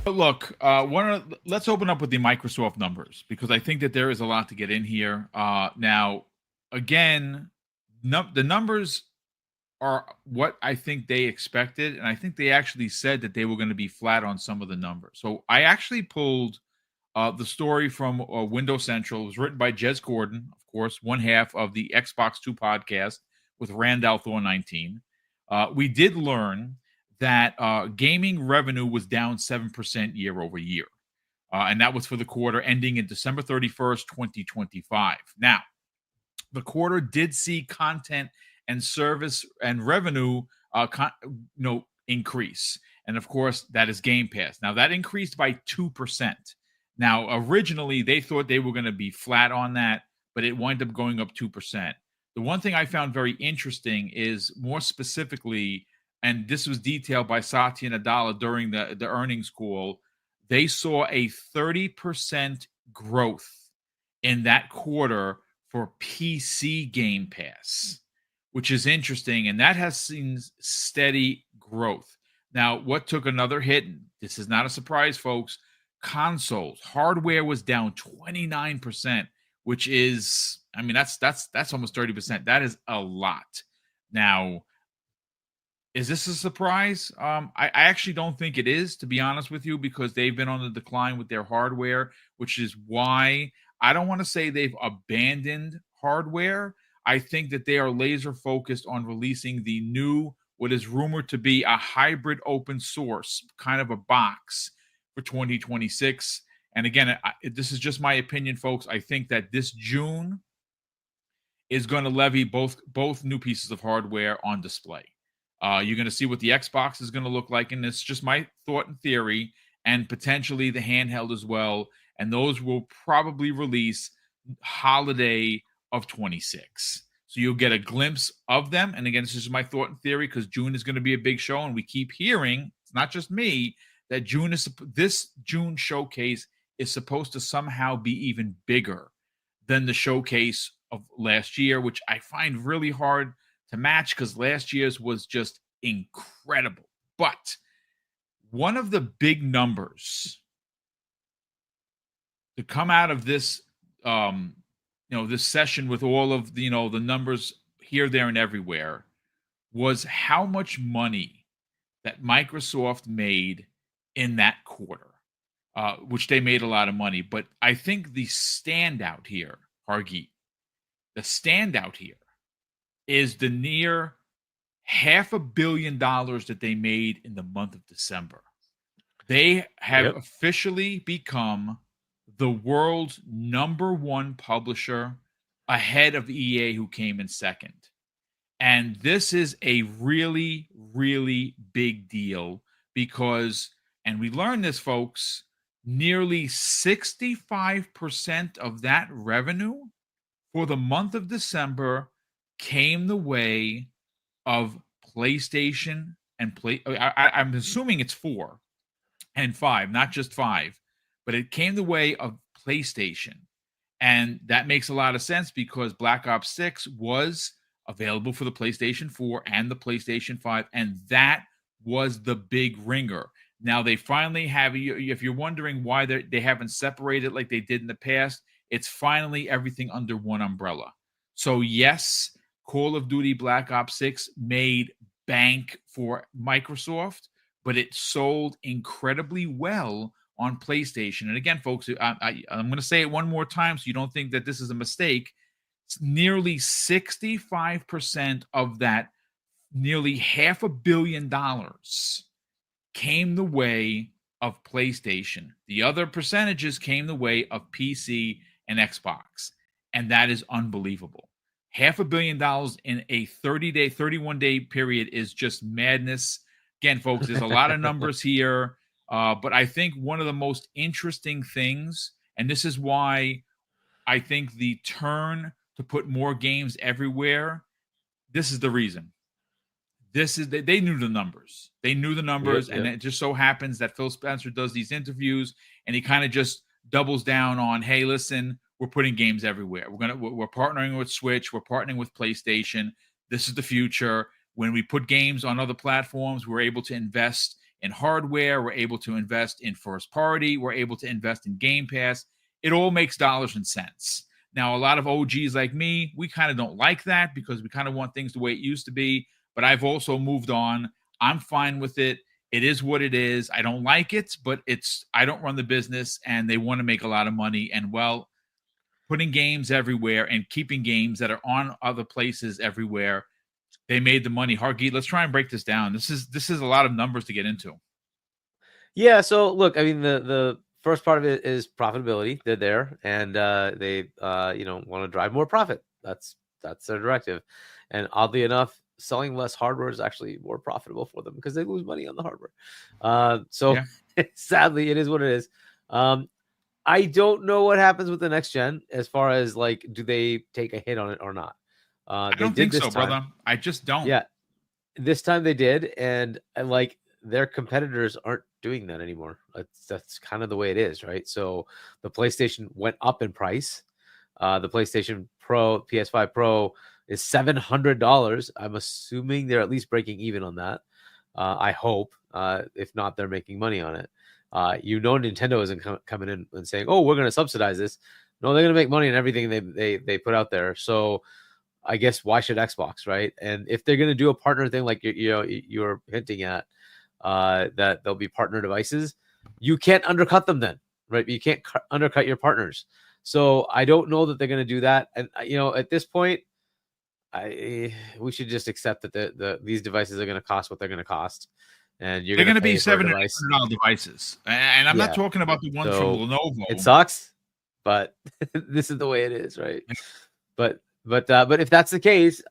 But look, let's open up with the Microsoft numbers because I think that there is a lot to get in here. Now, again, the numbers are what I think they expected, and I think they actually said that they were going to be flat on some of the numbers. So I actually pulled the story from Windows Central. It was written by Jez Gordon, of course, one half of the Xbox 2 podcast with Randall Thor 19. We did learn that gaming revenue was down 7% year over year. And that was for the quarter ending in December 31st, 2025. Now, the quarter did see content and service and revenue increase. And of course, that is Game Pass. Now, that increased by 2%. Now, originally, they thought they were going to be flat on that, but it wound up going up 2%. The one thing I found very interesting is more specifically, and this was detailed by Satya Nadella during the earnings call, they saw a 30% growth in that quarter for PC Game Pass, which is interesting, and that has seen steady growth. Now, what took another hit, this is not a surprise, folks, consoles, hardware was down 29%, which is, I mean, that's almost 30%. That is a lot. Now, is this a surprise? I actually don't think it is, to be honest with you, because they've been on the decline with their hardware, which is why I don't want to say they've abandoned hardware. I think that they are laser focused on releasing the new, what is rumored to be a hybrid open source kind of a box for 2026. And again, this is just my opinion, folks. I think that this June is going to levy both new pieces of hardware on display. You're going to see what the Xbox is going to look like, and it's just my thought and theory, and potentially the handheld as well. And those will probably release holiday of 26. So you'll get a glimpse of them. And again, this is my thought and theory because June is going to be a big show, and we keep hearing, it's not just me, that this June showcase is supposed to somehow be even bigger than the showcase of last year, which I find really hard to match because last year's was just incredible. But one of the big numbers to come out of this, this session with all of the numbers here, there, and everywhere was how much money that Microsoft made in that quarter, which they made a lot of money. But I think the standout here, Hargeet, is the near $500 million that they made in the month of December. They have officially become the world's #1 publisher ahead of EA, who came in second. And this is a really, really big deal because, and we learned this, folks, nearly 65% of that revenue for the month of December came the way of PlayStation and I'm assuming it's 4 and 5, not just 5, but it came the way of PlayStation. And that makes a lot of sense because Black Ops 6 was available for the PlayStation 4 and the PlayStation 5, and that was the big ringer. Now they finally have, if you're wondering why they haven't separated like they did in the past, it's finally everything under one umbrella. So yes, Call of Duty Black Ops 6 made bank for Microsoft, but it sold incredibly well on PlayStation. And again, folks, I'm going to say it one more time so you don't think that this is a mistake. It's nearly 65% of that, nearly $500 million, came the way of PlayStation. The other percentages came the way of PC and Xbox. And that is unbelievable. $500 million in a 31-day period is just madness. Again, folks, there's a lot of numbers here. But I think one of the most interesting things, and this is why I think the turn to put more games everywhere, this is the reason. They knew the numbers. And it just so happens that Phil Spencer does these interviews, and he kind of just doubles down on, hey, listen, we're putting games everywhere. We're partnering with Switch. We're partnering with PlayStation. This is the future. When we put games on other platforms, we're able to invest in hardware. We're able to invest in first party. We're able to invest in Game Pass. It all makes dollars and cents. Now, a lot of OGs like me, we kind of don't like that because we kind of want things the way it used to be. But I've also moved on. I'm fine with it. It is what it is. I don't like it, but I don't run the business, and they want to make a lot of money. And well, putting games everywhere and keeping games that are on other places everywhere, they made the money. Hargeet, let's try and break this down. This is a lot of numbers to get into. Yeah. So look, I mean, the first part of it is profitability. They're there, and they want to drive more profit. That's their directive. And oddly enough, selling less hardware is actually more profitable for them because they lose money on the hardware. So sadly, it is what it is. I don't know what happens with the next gen as far as like, do they take a hit on it or not? I don't think so, brother. I just don't. Yeah, this time they did, and like their competitors aren't doing that anymore. That's kind of the way it is, right? So the PlayStation went up in price. The PlayStation Pro, PS5 Pro is $700. I'm assuming they're at least breaking even on that. I hope. If not, they're making money on it. Nintendo isn't coming in and saying, "Oh, we're going to subsidize this." No, they're going to make money on everything they put out there. So I guess why should Xbox, right? And if they're going to do a partner thing like you're hinting at, that there'll be partner devices, you can't undercut them then, right? You can't undercut your partners. So I don't know that they're going to do that. And at this point, we should just accept that these devices are going to cost what they're going to cost, and they're going to be $700 devices. And I'm not talking about the ones from Lenovo. It sucks, but this is the way it is, right? But if that's the case,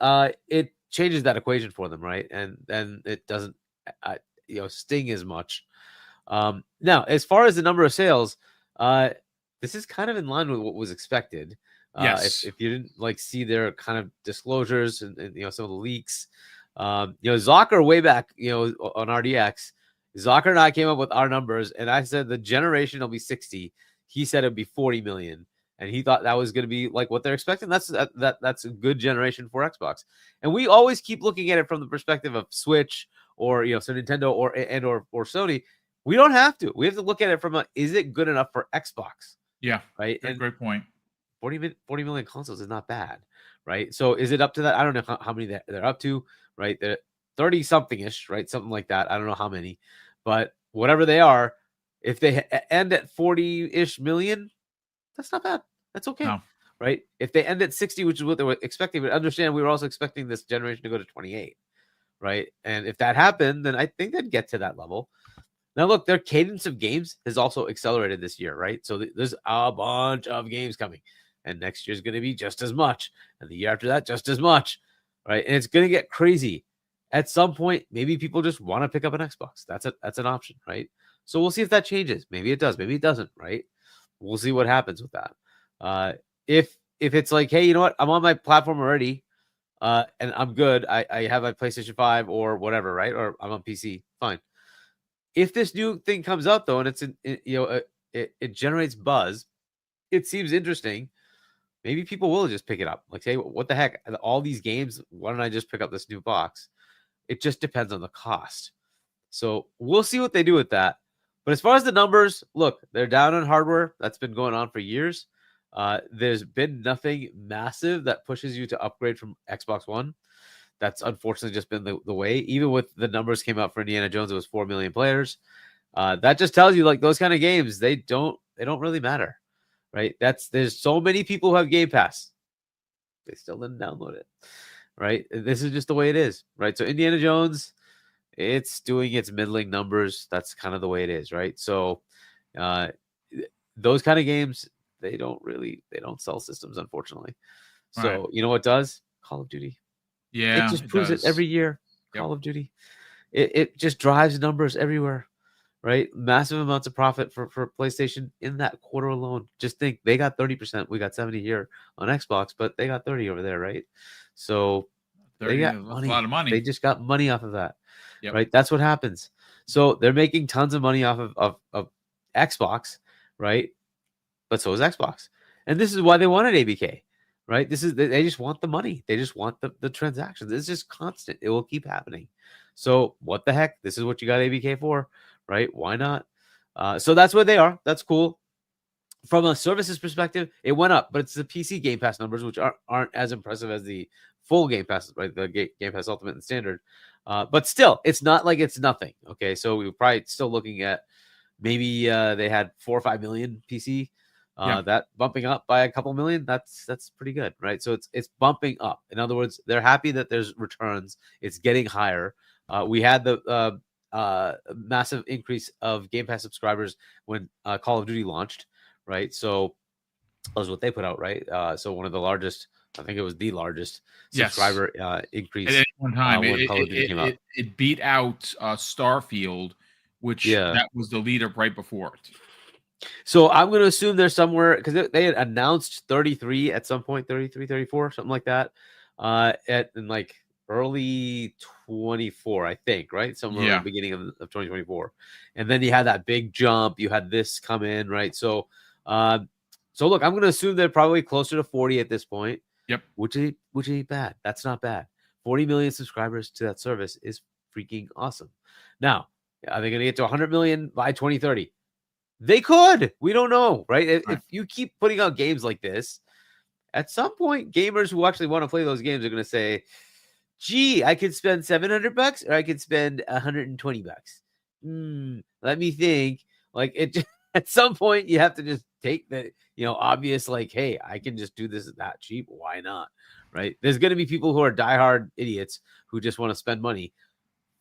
it changes that equation for them, right? And then it doesn't, sting as much. Now, as far as the number of sales, this is kind of in line with what was expected. Yes. If you didn't see their kind of disclosures and some of the leaks, Zocker way back, on RDX, Zocker and I came up with our numbers, and I said the generation will be 60. He said it'd be 40 million. And he thought that was going to be like what they're expecting. That's a good generation for Xbox. And we always keep looking at it from the perspective of Switch or so Nintendo or Sony. We don't have to. We have to look at it from is it good enough for Xbox? Yeah, right. And great point. 40 million consoles is not bad, right? So is it up to that? I don't know how many they're up to, right? They're 30 something ish, right? Something like that. I don't know how many, but whatever they are, if they end at 40-ish million, that's not bad. That's okay. No. Right? If they end at 60, which is what they were expecting, but understand we were also expecting this generation to go to 28, right? And if that happened, then I think they'd get to that level. Now, look, their cadence of games has also accelerated this year, right? So there's a bunch of games coming, and next year's going to be just as much, and the year after that, just as much, right? And it's going to get crazy. At some point, maybe people just want to pick up an Xbox. That's an option, right? So we'll see if that changes. Maybe it does. Maybe it doesn't, right? We'll see what happens with that. If it's like, hey, you know what? I'm on my platform already, and I'm good. I have my PlayStation 5 or whatever, right? Or I'm on PC. Fine. If this new thing comes out though, and it's it generates buzz, it seems interesting. Maybe people will just pick it up. Like, say, what the heck? All these games. Why don't I just pick up this new box? It just depends on the cost. So we'll see what they do with that. But as far as the numbers, look, they're down on hardware. That's been going on for years. There's been nothing massive that pushes you to upgrade from Xbox One. That's unfortunately just been the way. Even with the numbers came out for Indiana Jones, it was 4 million players. That just tells you, like, those kind of games, they don't really matter, right? There's so many people who have Game Pass. They still didn't download it, right? This is just the way it is, right? So Indiana Jones, it's doing its middling numbers. That's kind of the way it is, right? So those kind of games, they don't sell systems, unfortunately. So right. You know what does? Call of Duty. Yeah, it just proves it every year. Call of Duty. It just drives numbers everywhere, right? Massive amounts of profit for PlayStation in that quarter alone. Just think, they got 30%. We got 70 here on Xbox, but they got 30 over there, right? So 30, they got money. A lot of money. They just got money off of that, right? That's what happens. So they're making tons of money off of Xbox, right? But so is Xbox. And this is why they wanted ABK, right? They just want the money. They just want the transactions. It's just constant. It will keep happening. So what the heck? This is what you got ABK for, right? Why not? So that's what they are. That's cool. From a services perspective, it went up, but it's the PC Game Pass numbers, which aren't as impressive as the full Game Pass, right? The Game Pass Ultimate and Standard. But still, it's not like it's nothing. Okay, so we're probably still looking at maybe they had 4 or 5 million PC. Yeah. That bumping up by a couple million, that's pretty good, right? So it's bumping up. In other words, they're happy that there's returns. It's getting higher. We had the massive increase of Game Pass subscribers when Call of Duty launched, right? So that was what they put out, right? So one of the largest, I think it was the largest subscriber increase at any one time. when Call of Duty came out. It beat out Starfield, which that was the leader right before it. So I'm going to assume there's somewhere, because they had announced 33 at some point, 33, 34, something like that, in like early 24, I think, right? Somewhere in the beginning of 2024. And then you had that big jump. You had this come in, right? So look, I'm going to assume they're probably closer to 40 at this point. Yep. Which ain't bad. That's not bad. 40 million subscribers to that service is freaking awesome. Now, are they going to get to 100 million by 2030? They could. We don't know, right? If you keep putting out games like this, at some point, gamers who actually want to play those games are going to say, gee, I could spend $700 or I could spend $120. Let me think. Like it at some point, you have to just take the, obvious, like, hey, I can just do this that cheap. Why not? Right? There's going to be people who are diehard idiots who just want to spend money.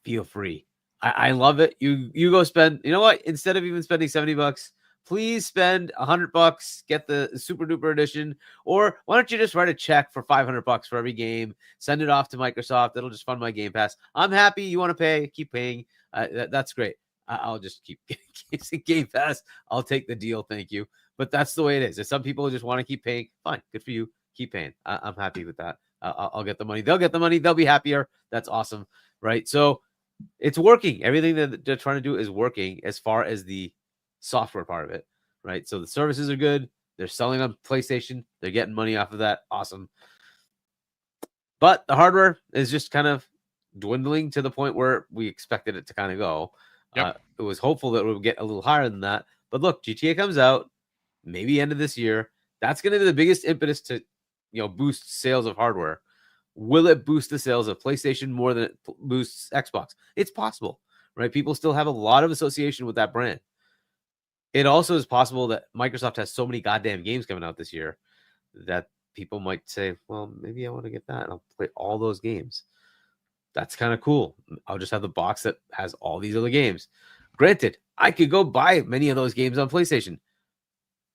Feel free. I love it. You go spend, you know what? Instead of even spending $70, please spend $100, get the super duper edition. Or why don't you just write a check for $500 for every game, send it off to Microsoft. It'll just fund my Game Pass. I'm happy. You want to pay, keep paying. That's great. I'll just keep using Game Pass. I'll take the deal. Thank you. But that's the way it is. If some people just want to keep paying, fine. Good for you. Keep paying. I'm happy with that. I'll get the money. They'll get the money. They'll be happier. That's awesome. Right? So it's working. Everything that they're trying to do is working as far as the software part of it, right? So the services are good. They're selling on PlayStation. They're getting money off of that. Awesome. But the hardware is just kind of dwindling to the point where we expected it to kind of go. It was hopeful that it would get a little higher than that. But look, GTA comes out maybe end of this year. That's going to be the biggest impetus to, boost sales of hardware. Will it boost the sales of PlayStation more than it boosts Xbox? It's possible, right? People still have a lot of association with that brand. It also is possible that Microsoft has so many goddamn games coming out this year that people might say, well, maybe I want to get that. I'll play all those games. That's kind of cool. I'll just have the box that has all these other games. Granted, I could go buy many of those games on PlayStation,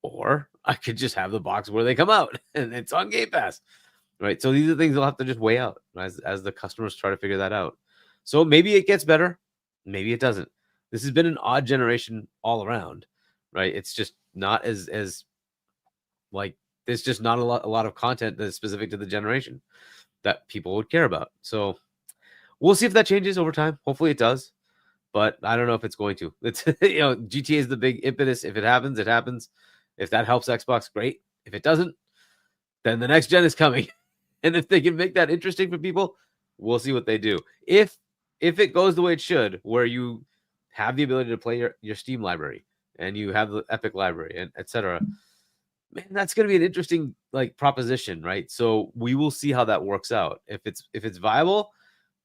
or I could just have the box where they come out and it's on Game Pass. Right. So these are things they'll have to just weigh out as the customers try to figure that out. So maybe it gets better. Maybe it doesn't. This has been an odd generation all around. Right. It's just not as like there's just not a lot of content that's specific to the generation that people would care about. So we'll see if that changes over time. Hopefully it does. But I don't know if it's going to. It's GTA is the big impetus. If it happens, it happens. If that helps Xbox, great. If it doesn't, then the next gen is coming. And if they can make that interesting for people, we'll see what they do. If it goes the way it should, where you have the ability to play your Steam library and you have the Epic library and etc., man, that's going to be an interesting proposition, right? So we will see how that works out. If it's viable,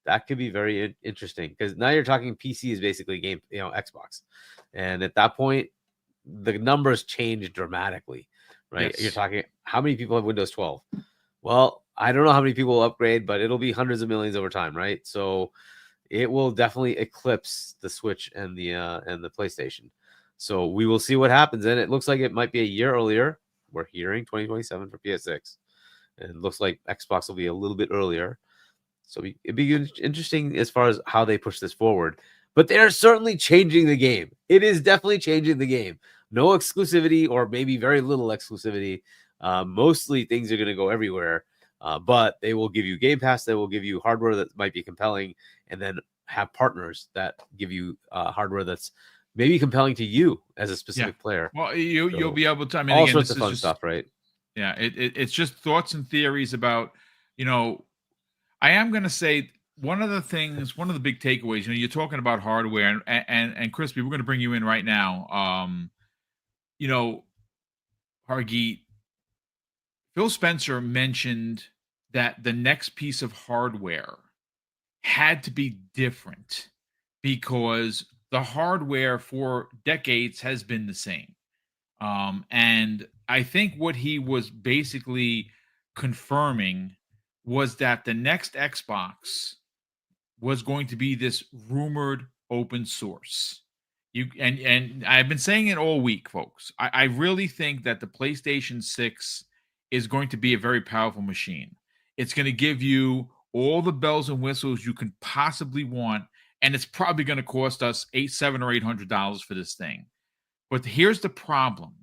that could be very interesting because now you're talking PC is basically game, Xbox, and at that point, the numbers change dramatically, right? Yes. You're talking how many people have Windows 12? Well, I don't know how many people will upgrade, but it'll be hundreds of millions over time, right? So it will definitely eclipse the Switch and the PlayStation. So we will see what happens. And it looks like it might be a year earlier. We're hearing 2027 for PS6. And it looks like Xbox will be a little bit earlier. So it'd be interesting as far as how they push this forward. But they're certainly changing the game. It is definitely changing the game. No exclusivity or maybe very little exclusivity. Mostly things are going to go everywhere. But they will give you Game Pass. They will give you hardware that might be compelling, and then have partners that give you hardware that's maybe compelling to you as a specific player. Well, you'll be able to. I mean, all again, sorts of fun stuff, right? Yeah, it's just thoughts and theories about. I am going to say one of the big takeaways, you're talking about hardware, and Crispy, we're going to bring you in right now. You know, Hargeet, Phil Spencer mentioned that the next piece of hardware had to be different because the hardware for decades has been the same. And I think what he was basically confirming was that the next Xbox was going to be this rumored open source. And I've been saying it all week, folks. I really think that the PlayStation 6 is going to be a very powerful machine. It's going to give you all the bells and whistles you can possibly want, and it's probably going to cost us $700 or $800 for this thing. But here's the problem: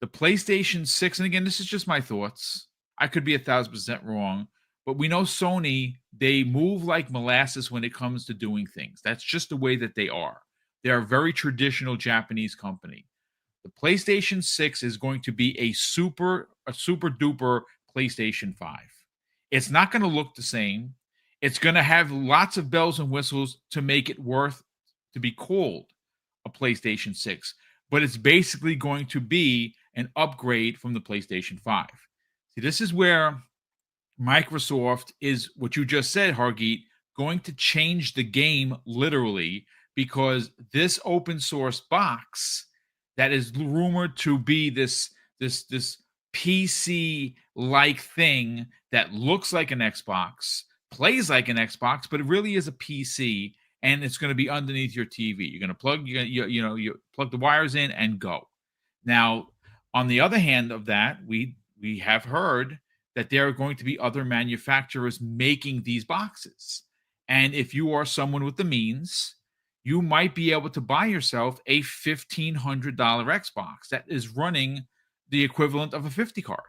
the PlayStation 6, and again, this is just my thoughts. I could be 1,000% wrong, but we know Sony, they move like molasses when it comes to doing things. That's just the way that they are. They're a very traditional Japanese company. The PlayStation 6 is going to be a super duper PlayStation 5. It's not going to look the same. It's going to have lots of bells and whistles to make it worth to be called a PlayStation 6, but it's basically going to be an upgrade from the PlayStation 5. See, this is where Microsoft is, what you just said, Hargeet, going to change the game literally, because this open source box that is rumored to be this PC like thing that looks like an Xbox, plays like an Xbox, but it really is a PC, and it's going to be underneath your TV. You're going to plug you plug the wires in and go. Now, on the other hand of that, we have heard that there are going to be other manufacturers making these boxes. And if you are someone with the means, you might be able to buy yourself a $1,500 Xbox that is running the equivalent of a 50 card.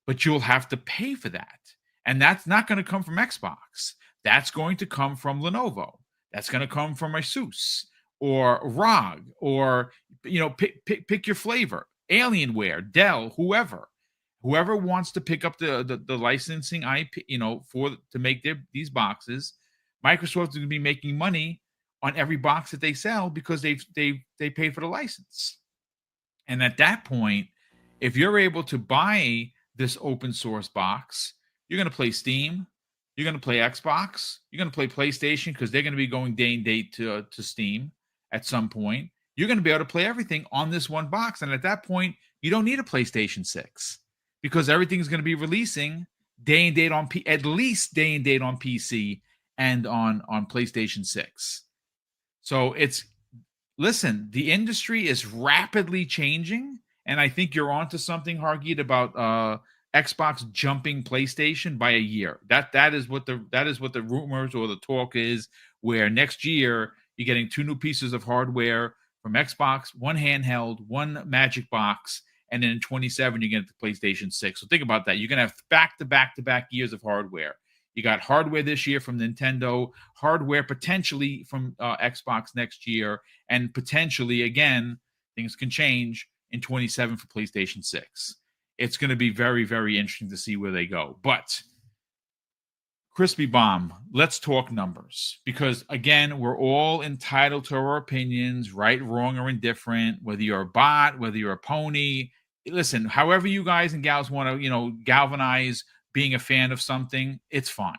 But you'll have to pay for that. And that's not going to come from Xbox. That's going to come from Lenovo. That's going to come from Asus or ROG, or pick your flavor. Alienware, Dell, whoever wants to pick up the licensing IP, to make these boxes. Microsoft is going to be making money on every box that they sell because they paid for the license. And at that point, if you're able to buy this open source box, you're going to play Steam, you're going to play Xbox, you're going to play PlayStation, because they're going to be going day and date to Steam at some point. You're going to be able to play everything on this one box. And at that point, you don't need a PlayStation 6, because everything's going to be releasing day and date at least day and date on PC and on PlayStation 6. So listen, the industry is rapidly changing, and I think you're onto something, Hargeet, about Xbox jumping PlayStation by a year. That is what the rumors or the talk is, where next year you're getting 2 new pieces of hardware from Xbox, one handheld, one Magic Box, and then in 2027 you get the PlayStation 6. So think about that. You're going to have back-to-back years of hardware. You got hardware this year from Nintendo, hardware potentially from Xbox next year, and potentially, again, things can change in 2027 for PlayStation 6. It's going to be very, very interesting to see where they go. But Crispy Bomb, let's talk numbers, because again, we're all entitled to our opinions, right, wrong, or indifferent, whether you're a bot, whether you're a pony. Listen, however you guys and gals want to, galvanize being a fan of something, it's fine.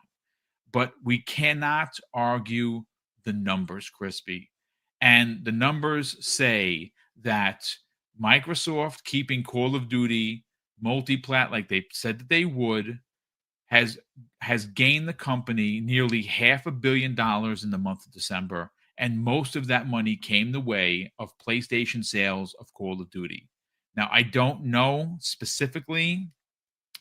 But we cannot argue the numbers, Crispy. And the numbers say that Microsoft keeping Call of Duty multi-plat like they said that they would has gained the company nearly $500 million in the month of December, and most of that money came the way of PlayStation sales of Call of Duty. Now, I don't know specifically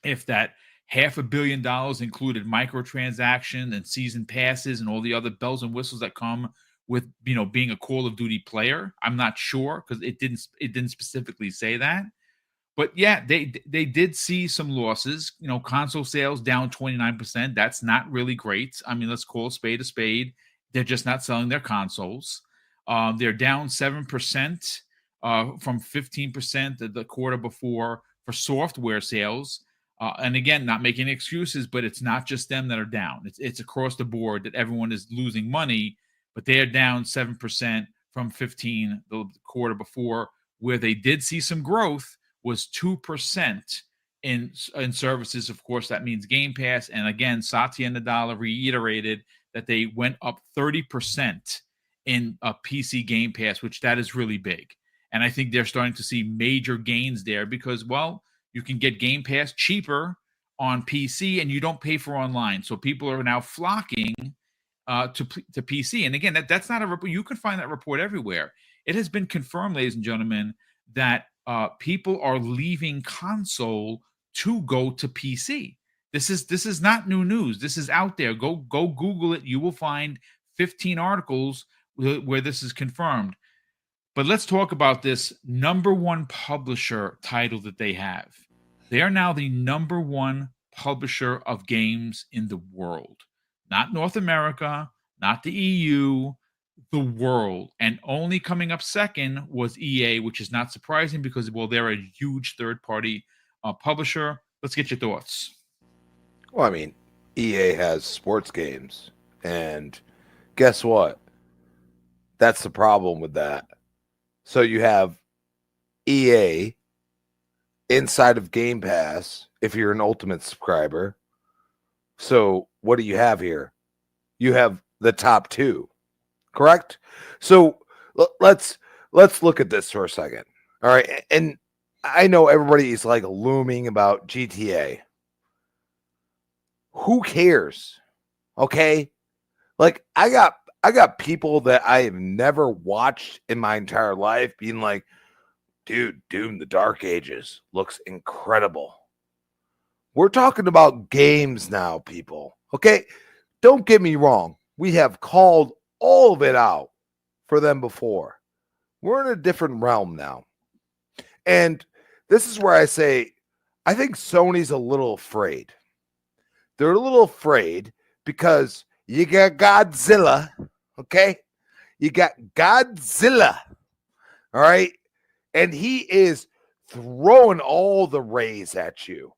if that $500 million included microtransactions and season passes and all the other bells and whistles that come with being a Call of Duty player. I'm not sure, because it didn't specifically say that. But yeah, they did see some losses. Console sales down 29%. That's not really great. I mean, let's call a spade a spade. They're just not selling their consoles. They're down 7% from 15% the quarter before for software sales. And again, not making excuses, but it's not just them that are down. It's across the board that everyone is losing money, but they are down 7% from 15 the quarter before. Where they did see some growth was 2% in services. Of course, that means Game Pass. And again, Satya Nadella reiterated that they went up 30% in a PC Game Pass, which that is really big. And I think they're starting to see major gains there because, well, you can get Game Pass cheaper on PC and you don't pay for online. So people are now flocking to PC. And again, that's not a report. You can find that report everywhere. It has been confirmed, ladies and gentlemen, that people are leaving console to go to PC. This is not new news. This is out there. Go Google it. You will find 15 articles where this is confirmed. But let's talk about this number one publisher title that they have. They are now the number one publisher of games in the world. Not North America, not the EU, the world. And only coming up second was EA, which is not surprising because, well, they're a huge third-party publisher. Let's get your thoughts. Well, I mean, EA has sports games. And guess what? That's the problem with that. So you have EA inside of Game Pass if you're an Ultimate subscriber. So what do you have here? You have the top two, correct? So let's look at this for a second. All right. And I know everybody is like looming about GTA. Who cares? Okay. Like I got people that I have never watched in my entire life being like, dude, Doom, the Dark Ages looks incredible. We're talking about games now, people. Okay. Don't get me wrong. We have called all of it out for them before. We're in a different realm now. And this is where I say, I think Sony's a little afraid. They're a little afraid because you got Godzilla, okay? You got Godzilla, all right? And he is throwing all the rays at you.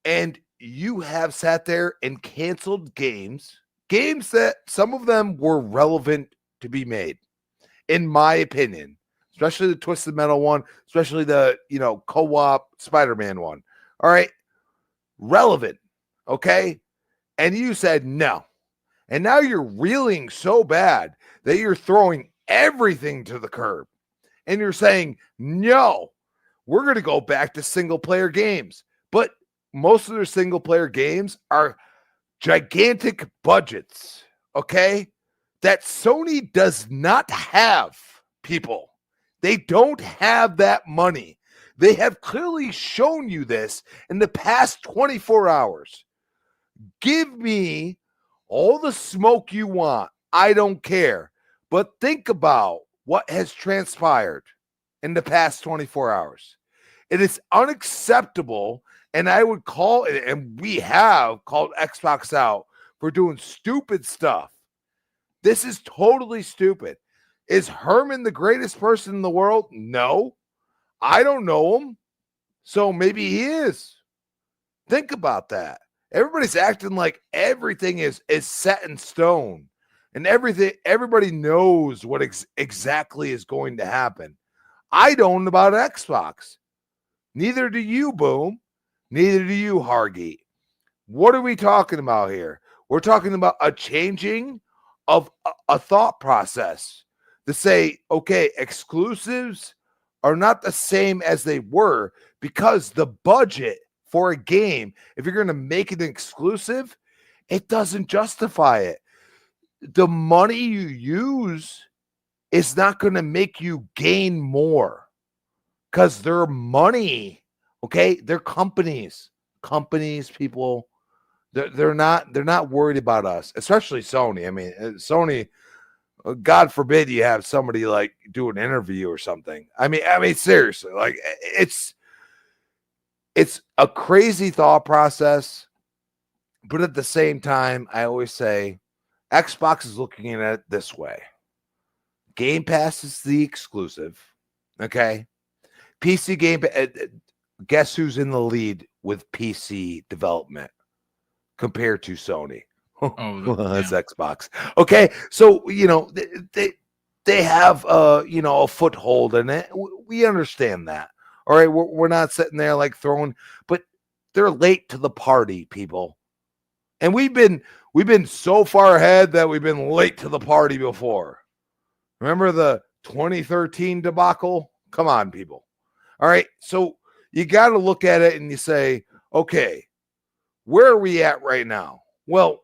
And you have sat there and canceled games that some of them were relevant to be made, in my opinion, especially the Twisted Metal one, especially the, co-op Spider-Man one. All right. Relevant. Okay. And you said no. And now you're reeling so bad that you're throwing everything to the curb. And you're saying, no, we're going to go back to single player games. But most of their single player games are gigantic budgets, okay? That Sony does not have, people. They don't have that money. They have clearly shown you this in the past 24 hours. Give me all the smoke you want. I don't care. But think about what has transpired in the past 24 hours. It is unacceptable. And I would call it, and we have called Xbox out for doing stupid stuff. This is totally stupid. Is Herman the greatest person in the world? No. I don't know him. So maybe he is. Think about that. Everybody's acting like everything is set in stone. And everybody knows what exactly is going to happen. I don't about Xbox. Neither do you, Boom. Neither do you, Hargeet. What are we talking about here? We're talking about a changing of a thought process to say, okay, exclusives are not the same as they were because the budget for a game, if you're going to make it exclusive, it doesn't justify it. The money you use is not going to make you gain more because their money. Okay, they're companies, people. They're not worried about us, especially Sony. I mean, Sony. God forbid you have somebody like do an interview or something. I mean, seriously, like it's a crazy thought process, but at the same time, I always say Xbox is looking at it this way: Game Pass is the exclusive. Okay, PC Game Pass. Guess who's in the lead with PC development compared to Sony. That's Xbox. Okay, so they have a foothold in it. We understand that. All right, we're not sitting there like throwing, but they're late to the party, people. And we've been so far ahead that we've been late to the party before. Remember the 2013 debacle? Come on, people. All right, so you got to look at it and you say, okay, where are we at right now? Well,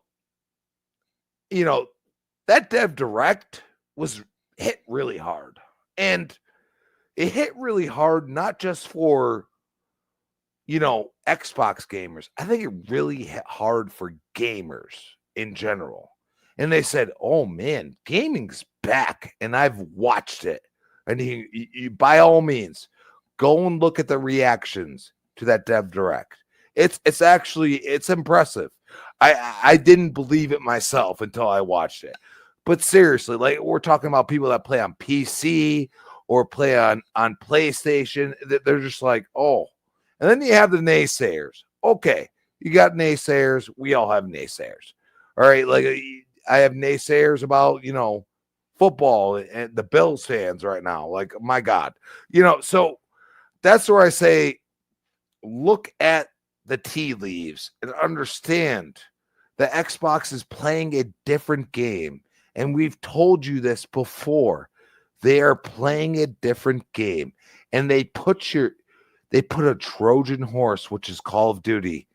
that Dev Direct was hit really hard. And it hit really hard, not just for, Xbox gamers. I think it really hit hard for gamers in general. And they said, oh man, gaming's back. And I've watched it. And you by all means, go and look at the reactions to that Dev Direct. It's impressive. I didn't believe it myself until I watched it. But seriously, like we're talking about people that play on PC or play on PlayStation, they're just like, oh. And then you have the naysayers. Okay, you got naysayers. We all have naysayers. All right, like I have naysayers about, football and the Bills fans right now. Like, my God. So that's where I say, look at the tea leaves and understand that Xbox is playing a different game. And we've told you this before. They are playing a different game. And they put a Trojan horse, which is Call of Duty,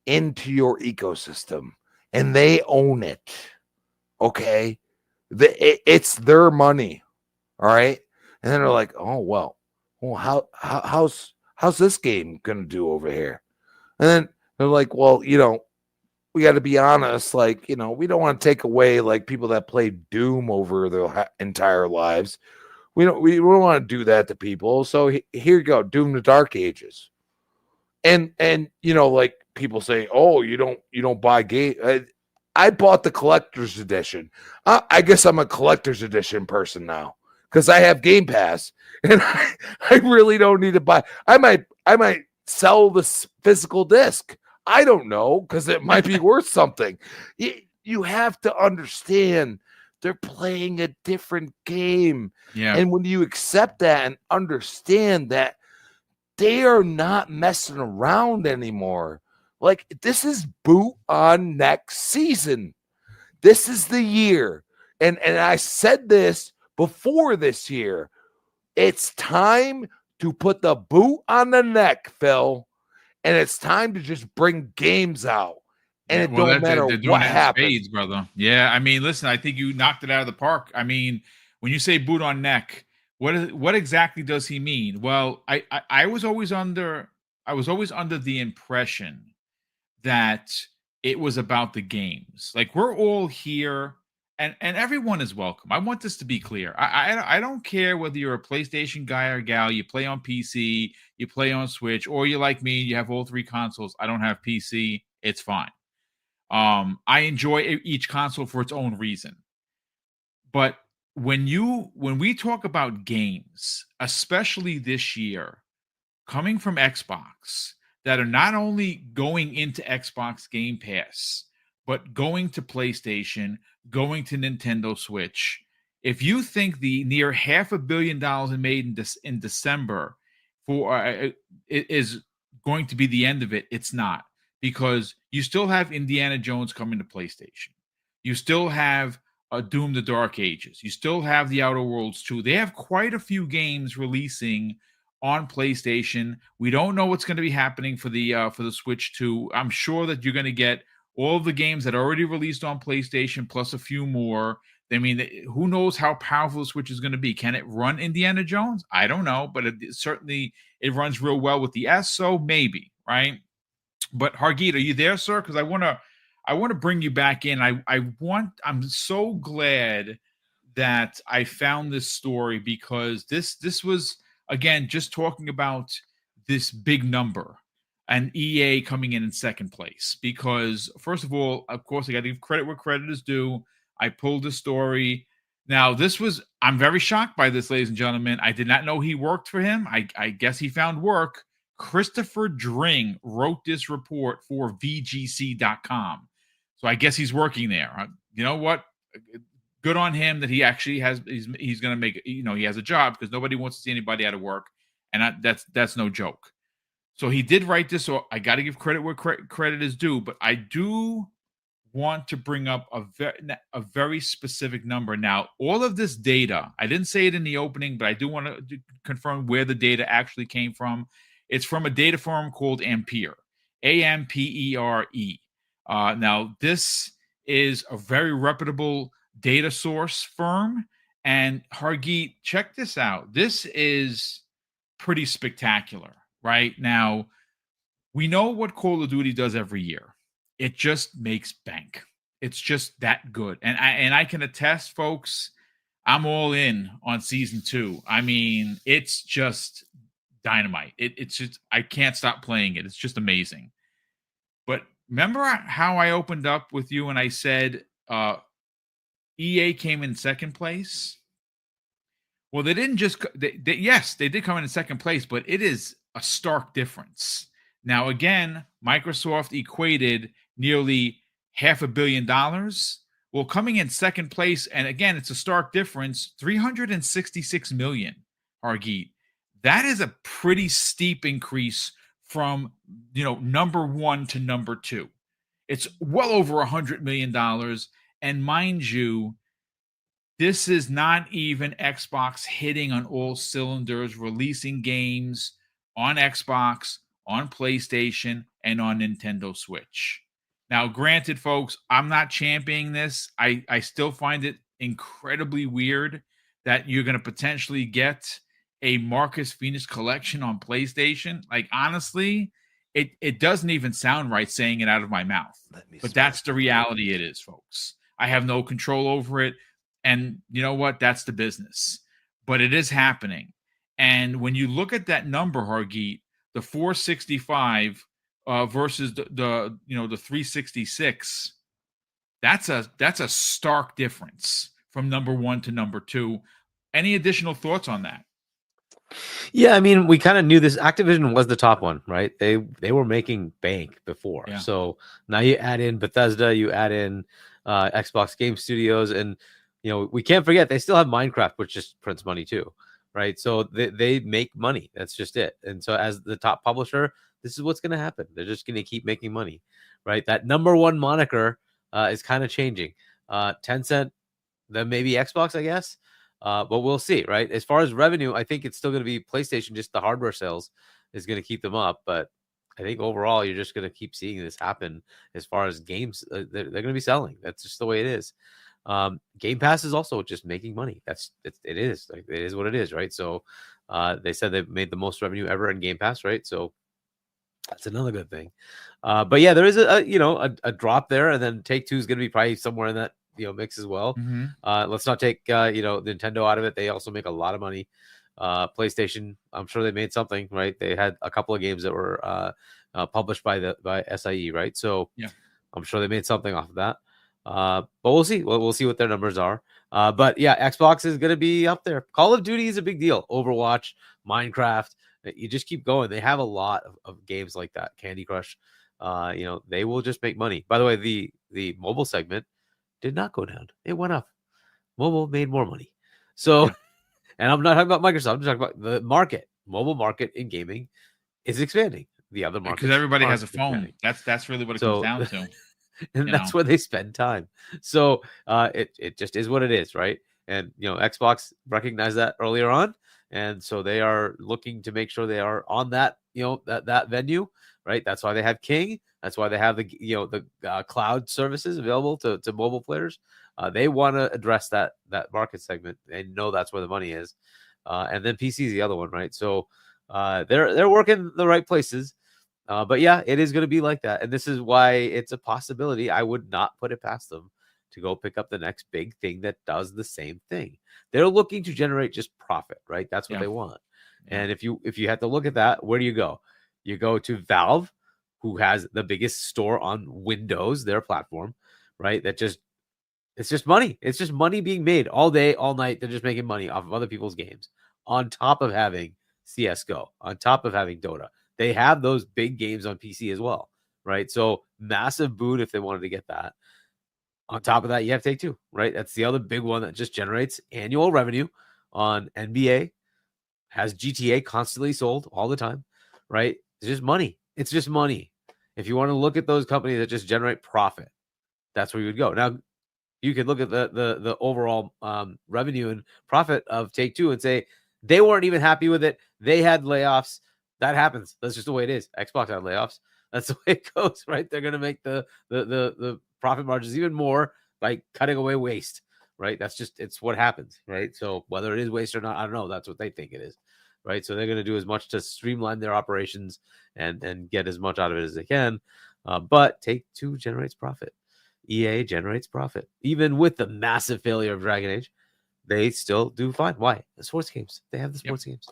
into your ecosystem. And they own it. Okay? It's their money. All right? And then they're like, oh, well how's this game gonna do over here? And then they're like, well, we got to be honest, like, we don't want to take away like people that play Doom over their entire lives. We don't want to do that to people. So here you go, Doom the Dark Ages. And like people say, oh, you don't buy game. I bought the collector's edition. I guess I'm a collector's edition person now because I have Game Pass and I really don't need to buy. I might sell this physical disc. I don't know, because it might be worth something. You have to understand they're playing a different game. Yeah. And when you accept that and understand that they are not messing around anymore, like this is boot on next season. This is the year. And I said this before this year. It's time to put the boot on the neck, Phil. And it's time to just bring games out. And it don't matter what happens. Spades, brother. Yeah, I mean, listen, I think you knocked it out of the park. I mean, when you say boot on neck, what exactly does he mean? Well, I was always under the impression that it was about the games. Like, we're all here and everyone is welcome. I want this to be clear. I don't care whether you're a PlayStation guy or gal, you play on PC, you play on Switch, or you're like me, you have all three consoles. I don't have PC. It's fine. I enjoy each console for its own reason. But when we talk about games, especially this year, coming from Xbox, that are not only going into Xbox Game Pass, but going to PlayStation, going to Nintendo Switch. If you think the near $500 million made in December is going to be the end of it, it's not, because you still have Indiana Jones coming to PlayStation. You still have Doom the Dark Ages. You still have The Outer Worlds 2. They have quite a few games releasing on PlayStation. We don't know what's going to be happening for the Switch 2. I'm sure that you're going to get all of the games that are already released on PlayStation plus a few more. I mean, who knows how powerful the Switch is going to be? Can it run Indiana Jones? I don't know, but certainly it runs real well with the S, so maybe, right? But Hargeet, are you there, sir? Because I want to bring you back in. I'm so glad that I found this story, because this was, again, just talking about this big number and EA coming in second place. Because first of all, of course, I got to give credit where credit is due. I pulled the story. Now, I'm very shocked by this, ladies and gentlemen. I did not know he worked for him. I guess he found work Christopher Dring wrote this report for VGC.com. So I guess he's working there. You know what? Good on him that he actually has. He's going to make. He has a job, because nobody wants to see anybody out of work, and that's no joke. So he did write this. So I got to give credit where credit is due. But I do want to bring up a very specific number. Now, all of this data, I didn't say it in the opening, but I do want to confirm where the data actually came from. It's from a data firm called Ampere, Ampere. Now, this is a very reputable data source firm. And Hargeet, check this out. This is pretty spectacular, right? Now, we know what Call of Duty does every year. It just makes bank. It's just that good. And I can attest, folks, I'm all in on season 2. I mean, it's just dynamite. It's just, I can't stop playing it. It's just amazing. But remember how I opened up with you and I said EA came in second place? Well, they didn't just, yes, they did come in second place, but it is a stark difference. Now, again, Microsoft equated nearly $500 million. Well, coming in second place, and again, it's a stark difference, $366 million, Hargeet. That is a pretty steep increase from, number 1 to number 2. It's well over $100 million. And mind you, this is not even Xbox hitting on all cylinders, releasing games on Xbox, on PlayStation, and on Nintendo Switch. Now, granted, folks, I'm not championing this. I still find it incredibly weird that you're going to potentially get a Marcus Phoenix collection on PlayStation. Like, honestly, it doesn't even sound right saying it out of my mouth. But that's the reality it is, folks. I have no control over it. And you know what? That's the business. But it is happening. And when you look at that number, Hargeet, the 465 versus the 366, that's a stark difference from number 1 to number 2. Any additional thoughts on that? Yeah, I mean, we kind of knew this. Activision was the top one, right? They were making bank before. Yeah. So now you add in Bethesda, you add in Xbox Game Studios, and we can't forget they still have Minecraft, which just prints money too, right? So they make money. That's just it. And so as the top publisher, this is what's going to happen. They're just going to keep making money, right? That number 1 moniker is kind of changing. Tencent, then maybe Xbox, I guess. But we'll see, right? As far as revenue, I think it's still going to be PlayStation. Just the hardware sales is going to keep them up. But I think overall, you're just going to keep seeing this happen as far as games. They're going to be selling. That's just the way it is. Game Pass is also just making money. It is what it is, right? So they said they've made the most revenue ever in Game Pass, right? So that's another good thing. But yeah, there is a drop there, and then Take-Two is going to be probably somewhere in that mix as well. Mm-hmm. Let's not take Nintendo out of it. They also make a lot of money. PlayStation, I'm sure they made something, right? They had a couple of games that were published by SIE, right? So yeah, I'm sure they made something off of that. But we'll see. We'll see what their numbers are. But yeah, Xbox is going to be up there. Call of Duty is a big deal. Overwatch, Minecraft. You just keep going. They have a lot of games like that. Candy Crush. They will just make money. By the way, the mobile segment did not go down. It went up. Mobile made more money. So, and I'm not talking about Microsoft. I'm talking about the market. Mobile market in gaming is expanding. The other market, because everybody has a phone. That's really what it comes down to. And that's where they spend time. So it just is what it is, right? And Xbox recognized that earlier on, and so they are looking to make sure they are on that that venue, right? That's why they have King. That's why they have the cloud services available to mobile players. They want to address that market segment. They know that's where the money is, and then PC is the other one, right? So they're working the right places. But yeah, it is going to be like that. And this is why it's a possibility. I would not put it past them to go pick up the next big thing that does the same thing. They're looking to generate just profit, right? That's what they want. And if you have to look at that, where do you go? You go to Valve, who has the biggest store on Windows, their platform, right? It's just money. It's just money being made all day, all night. They're just making money off of other people's games on top of having CSGO, on top of having Dota. they have those big games on PC as well, right? So massive boot if they wanted to get that. On top of that, you have Take-Two, right? That's the other big one that just generates annual revenue on NBA, has GTA constantly sold all the time, right? It's just money. It's just money. If you want to look at those companies that just generate profit, that's where you would go. Now, you could look at the overall revenue and profit of Take-Two and say they weren't even happy with it. They had layoffs. That happens. That's just the way it is. Xbox had layoffs. That's the way it goes, right? They're going to make the profit margins even more by cutting away waste, right? It's what happens, right? So whether it is waste or not, I don't know. That's what they think it is, right? So they're going to do as much to streamline their operations and get as much out of it as they can. But Take-Two generates profit. EA generates profit. Even with the massive failure of Dragon Age, they still do fine. Why? The sports games. They have the sports games.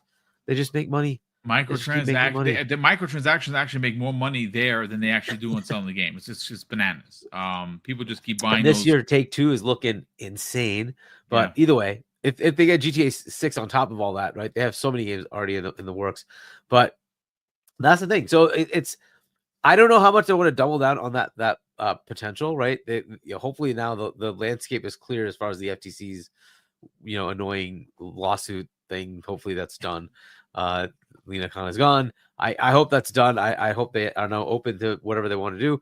They just make money. The microtransactions actually make more money there than they actually do on selling the game. It's just bananas. People just keep buying. And this year, Take-Two is looking insane. But either way, if they get GTA 6 on top of all that, right? They have so many games already in the works. But that's the thing. So it's I don't know how much they want to double down on that potential, right? Hopefully now the landscape is clear as far as the FTC's annoying lawsuit thing. Hopefully that's done. Lena Khan is gone. I hope that's done. I hope they are now open to whatever they want to do.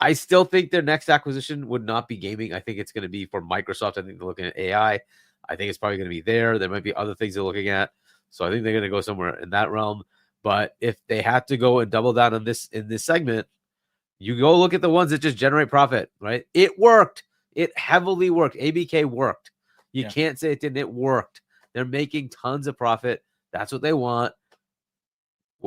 I still think their next acquisition would not be gaming. I think it's going to be for Microsoft. I think they're looking at AI. I think it's probably going to be there. There might be other things they're looking at. So I think they're going to go somewhere in that realm. But if they had to go and double down on this in this segment, you go look at the ones that just generate profit, right? It worked. It heavily worked. ABK worked. You can't say it didn't. It worked. They're making tons of profit. That's what they want.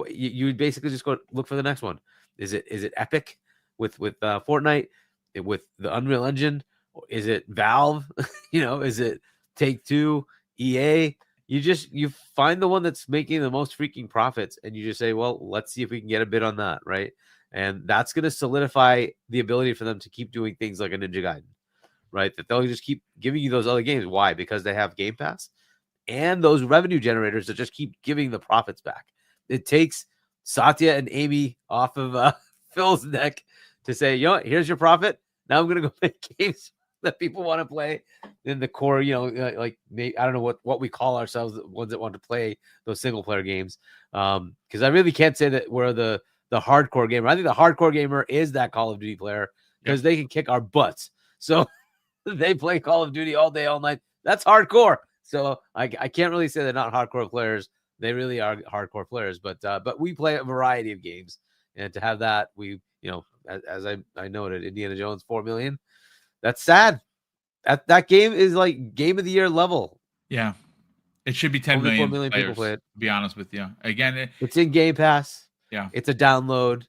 You basically just go look for the next one. Is it Epic with Fortnite, with the Unreal Engine? Is it Valve? Is it Take-Two, EA? You find the one that's making the most freaking profits, and you just say, well, let's see if we can get a bid on that, right? And that's going to solidify the ability for them to keep doing things like a Ninja Gaiden, right? That they'll just keep giving you those other games. Why? Because they have Game Pass and those revenue generators that just keep giving the profits back. It takes Satya and Amy off of Phil's neck to say, here's your profit. Now I'm going to go make games that people want to play in the core, like I don't know what we call ourselves, the ones that want to play those single player games. Because I really can't say that we're the hardcore gamer. I think the hardcore gamer is that Call of Duty player because they can kick our butts. So they play Call of Duty all day, all night. That's hardcore. So I can't really say they're not hardcore players. They really are hardcore players, but we play a variety of games. And to have that, we, as I noted, Indiana Jones, 4 million. That's sad. That game is like game of the year level. Yeah. It should be 10 Only million, 4 million players, people play it. to be honest with you. Again, it's in Game Pass. Yeah. It's a download.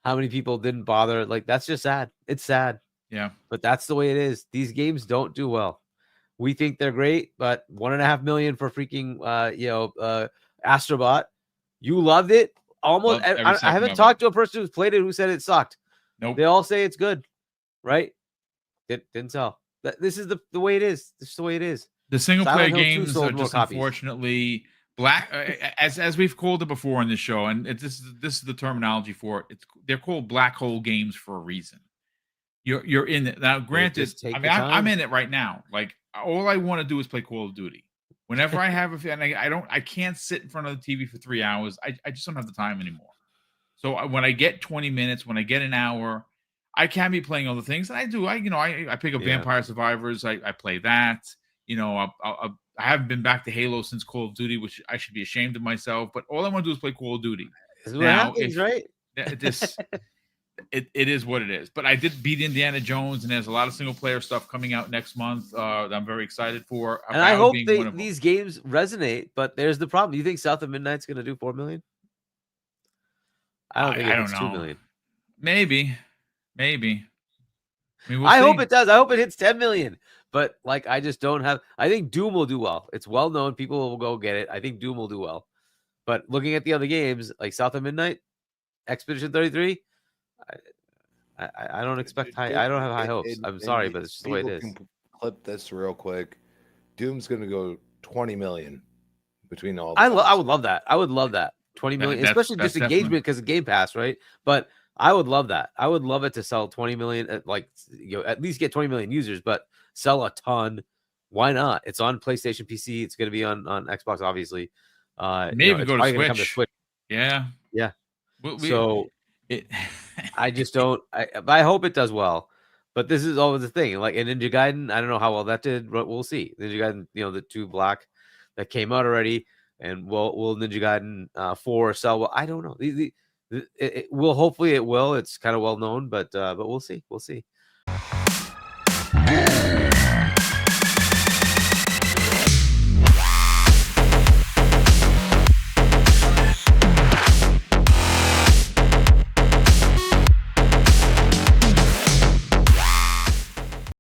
How many people didn't bother? Like, that's just sad. It's sad. Yeah. But that's the way it is. These games don't do well. We think they're great, but 1.5 million for freaking Astrobot. You loved it. Almost. I haven't talked to a person who's played it who said it sucked. Nope. They all say it's good, right? Didn't sell. This is the way it is. This is the way it is. The single player games are just unfortunately black, as we've called it before on this show, and this is the terminology for it. They're called black hole games for a reason. You're in it now. Granted, I'm in it right now. Like, all I want to do is play Call of Duty. Whenever I have I can't sit in front of the TV for 3 hours. I just don't have the time anymore. So when I get 20 minutes, when I get an hour, I can be playing other things. And I do. I pick up Vampire Survivors. I play that. I haven't been back to Halo since Call of Duty, which I should be ashamed of myself. But all I want to do is play Call of Duty. Now, right? It is what it is. But I did beat Indiana Jones, and there's a lot of single player stuff coming out next month that I'm very excited for. And I hope these games resonate. But there's the problem. Do you think South of Midnight's going to do 4 million? I don't think it's 2 million. Maybe. I mean, I hope it does. I hope it hits 10 million. But I just don't have. I think Doom will do well. It's well known. People will go get it. I think Doom will do well. But looking at the other games like South of Midnight, Expedition 33, I don't expect high. I don't have high hopes. I'm sorry, but it's just the way it is. Clip this real quick. Doom's going to go 20 million between all. I would love that. I would love that. 20 million, That's especially just definitely. engagement because of Game Pass, right? But I would love that. I would love it to sell 20 million, like at least get 20 million users, but sell a ton. Why not? It's on PlayStation, PC. It's going to be on Xbox, obviously. Maybe It's go to probably going to come to Switch. Switch. Yeah. Yeah. We, So it, I just don't. I hope it does well. But this is always the thing. Like in Ninja Gaiden, I don't know how well that did, but we'll see. Ninja Gaiden, the 2 Black that came out already, and will Ninja Gaiden 4 sell well? I don't know. It will, hopefully it will. It's kind of well known, but we'll see. We'll see.